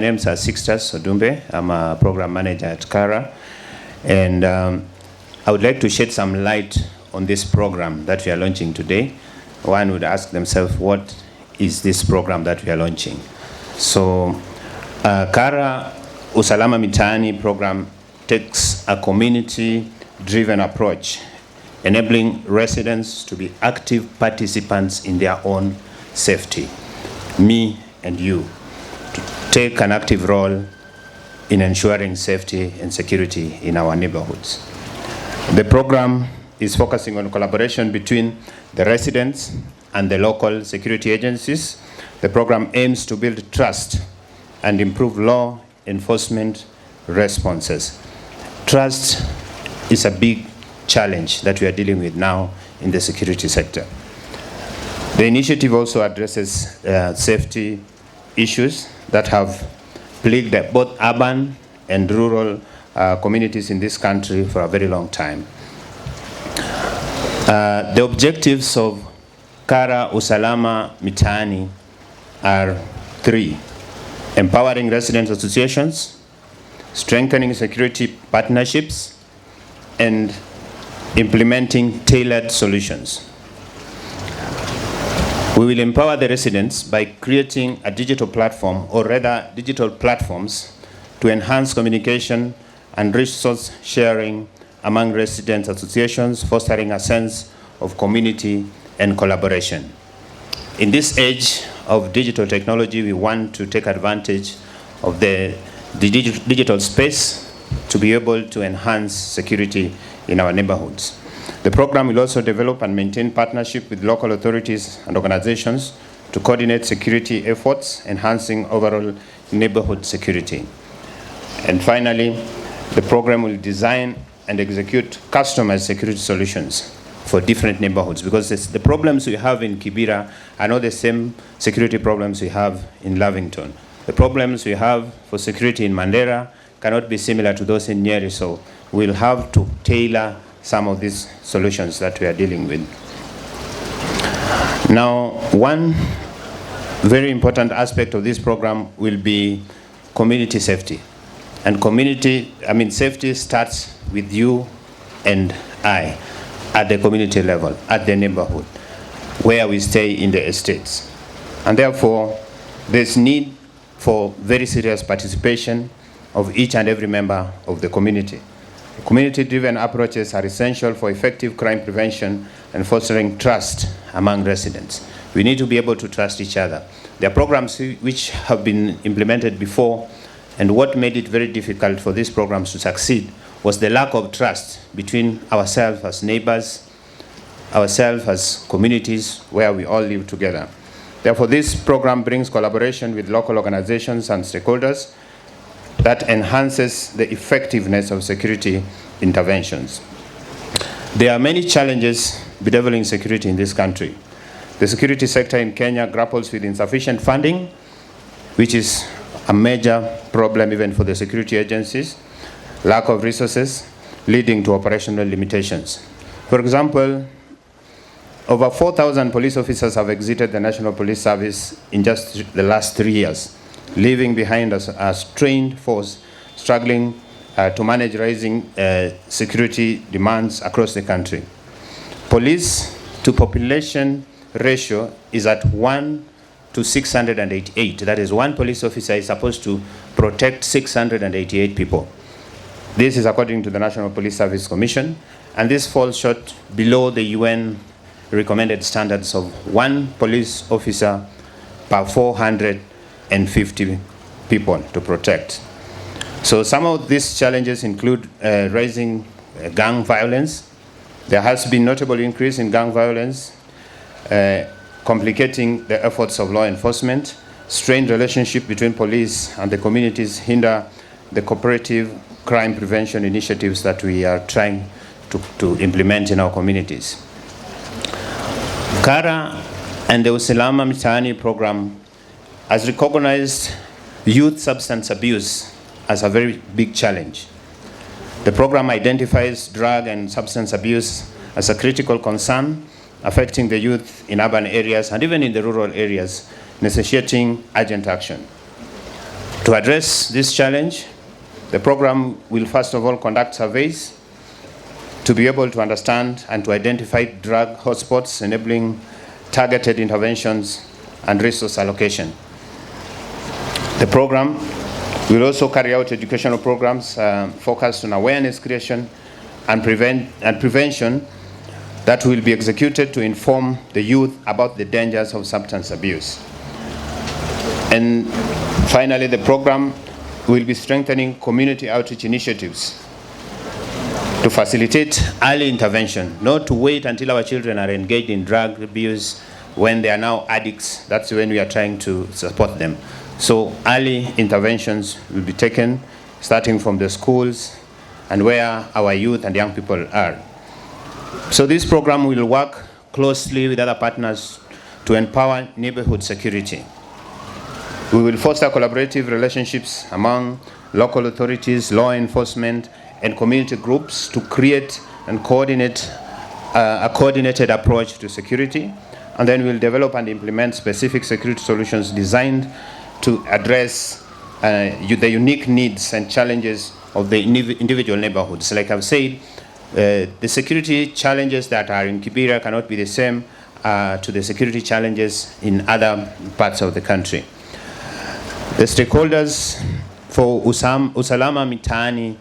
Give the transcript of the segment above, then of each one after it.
name is Sixtus Odumbe. I'm a program manager at Kara. And I would like to shed some light on this program that we are launching today. One would ask themselves, what is this program that we are launching? So, Kara Usalama Mitaani program takes a community-driven approach, enabling residents to be active participants in their own safety. Me and you, to take an active role in ensuring safety and security in our neighborhoods. The program is focusing on collaboration between the residents and the local security agencies. The program aims to build trust and improve law enforcement responses. Trust is a big challenge that we are dealing with now in the security sector. The initiative also addresses safety issues that have plagued both urban and rural communities in this country for a very long time. The objectives of Kara Usalama Mitaani are three: empowering resident associations, strengthening security partnerships, and implementing tailored solutions. We will empower the residents by creating a digital platform, or rather digital platforms, to enhance communication and resource sharing among resident associations, fostering a sense of community and collaboration. In this age of digital technology, we want to take advantage of the digital space to be able to enhance security in our neighborhoods. The program will also develop and maintain partnership with local authorities and organizations to coordinate security efforts, enhancing overall neighborhood security. And finally, the program will design and execute customized security solutions for different neighborhoods, because the problems we have in Kibera are not the same security problems we have in Lavington. The problems we have for security in Mandera cannot be similar to those in Nyeri, so we'll have to tailor some of these solutions that we are dealing with. Now, one very important aspect of this program will be community safety. And safety starts with you and I at the community level, at the neighborhood, where we stay in the estates. And therefore, there's need for very serious participation of each and every member of the community. Community-driven approaches are essential for effective crime prevention and fostering trust among residents. We need to be able to trust each other. There are programs which have been implemented before, and what made it very difficult for these programs to succeed was the lack of trust between ourselves as neighbors, ourselves as communities where we all live together. Therefore, this program brings collaboration with local organizations and stakeholders that enhances the effectiveness of security interventions. There are many challenges bedeviling security in this country. The security sector in Kenya grapples with insufficient funding, which is a major problem even for the security agencies, lack of resources, leading to operational limitations. For example, over 4,000 police officers have exited the National Police Service in just the last 3 years, leaving behind a strained force struggling to manage rising security demands across the country. Police to population ratio is at 1 to 688. That is, one police officer is supposed to protect 688 people. This is according to the National Police Service Commission, and this falls short below the UN recommended standards of one police officer per 450 people to protect. So some of these challenges include rising gang violence. There has been notable increase in gang violence, complicating the efforts of law enforcement. Strained relationship between police and the communities hinder the cooperative crime prevention initiatives that we are trying to implement in our communities. Kara and the Usalama Mitaani program has recognized youth substance abuse as a very big challenge. The program identifies drug and substance abuse as a critical concern affecting the youth in urban areas and even in the rural areas, necessitating urgent action. To address this challenge, the program will first of all conduct surveys to be able to understand and to identify drug hotspots, enabling targeted interventions and resource allocation. The program will also carry out educational programs focused on awareness creation and prevention that will be executed to inform the youth about the dangers of substance abuse. And finally, the program will be strengthening community outreach initiatives to facilitate early intervention, not to wait until our children are engaged in drug abuse when they are now addicts. That's when we are trying to support them. So early interventions will be taken, starting from the schools and where our youth and young people are. So this program will work closely with other partners to empower neighborhood security. We will foster collaborative relationships among local authorities, law enforcement, and community groups to create and coordinate a coordinated approach to security. And then we'll develop and implement specific security solutions designed to address the unique needs and challenges of the individual neighborhoods. Like I've said, the security challenges that are in Kibera cannot be the same to the security challenges in other parts of the country. The stakeholders for Usalama Mitaani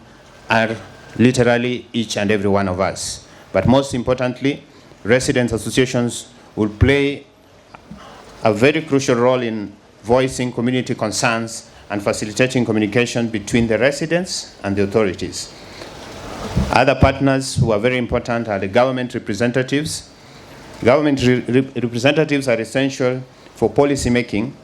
are literally each and every one of us. But most importantly, residents' associations will play a very crucial role in voicing community concerns and facilitating communication between the residents and the authorities. Other partners who are very important are the government representatives. Government representatives are essential for policy making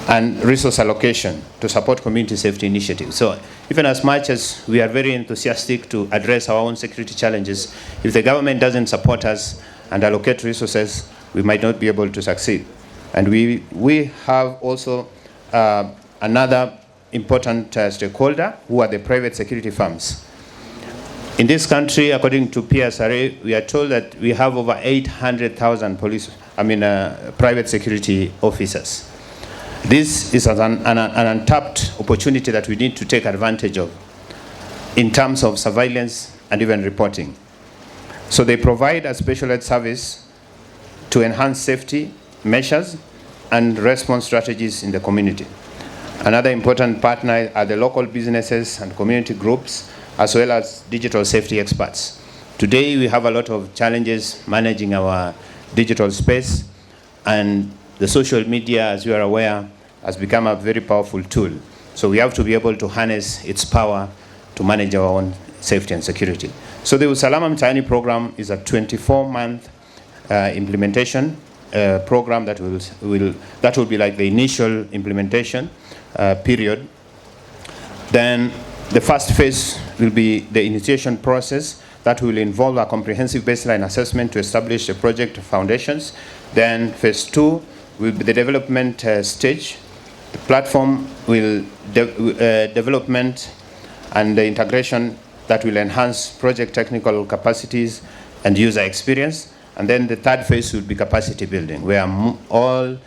and resource allocation to support community safety initiatives. So even as much as we are very enthusiastic to address our own security challenges, if the government doesn't support us and allocate resources, we might not be able to succeed. And we have also another important stakeholder, who are the private security firms. In this country, according to PSRA, we are told that we have over 800,000 private security officers. This is an untapped opportunity that we need to take advantage of in terms of surveillance and even reporting. So they provide a specialized service to enhance safety measures and response strategies in the community. Another important partner are the local businesses and community groups, as well as digital safety experts. Today, we have a lot of challenges managing our digital space, and the social media, as you are aware, has become a very powerful tool. So we have to be able to harness its power to manage our own safety and security. So the Usalama Mitaani program is a 24-month implementation program that will be like the initial implementation period. Then the first phase will be the initiation process that will involve a comprehensive baseline assessment to establish the project foundations. Then phase 2 will be the development stage. The platform will development and the integration that will enhance project technical capacities and user experience. And then the third phase will be capacity building, where all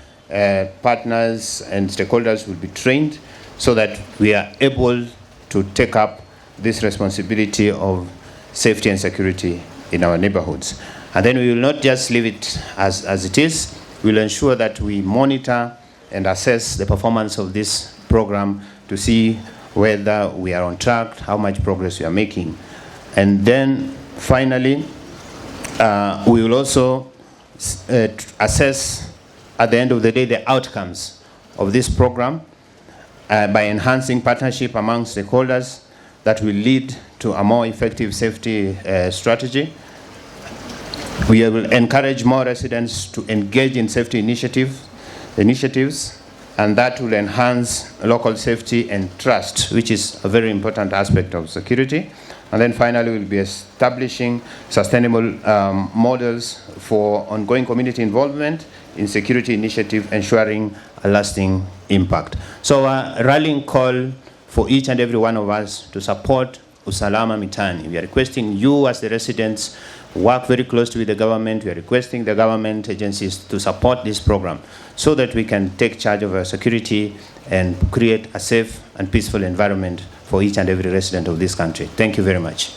partners and stakeholders will be trained so that we are able to take up this responsibility of safety and security in our neighborhoods. And then we will not just leave it as it is. We'll ensure that we monitor and assess the performance of this program to see whether we are on track, how much progress we are making. And then finally, we will also assess at the end of the day the outcomes of this program by enhancing partnership among stakeholders that will lead to a more effective safety strategy. We will encourage more residents to engage in safety initiatives, and that will enhance local safety and trust, which is a very important aspect of security. And then finally, we'll be establishing sustainable models for ongoing community involvement in security initiative, ensuring a lasting impact. So a rallying call for each and every one of us to support Usalama Mitaani. We are requesting you as the residents work very closely with the government. We are requesting the government agencies to support this program so that we can take charge of our security and create a safe and peaceful environment for each and every resident of this country. Thank you very much.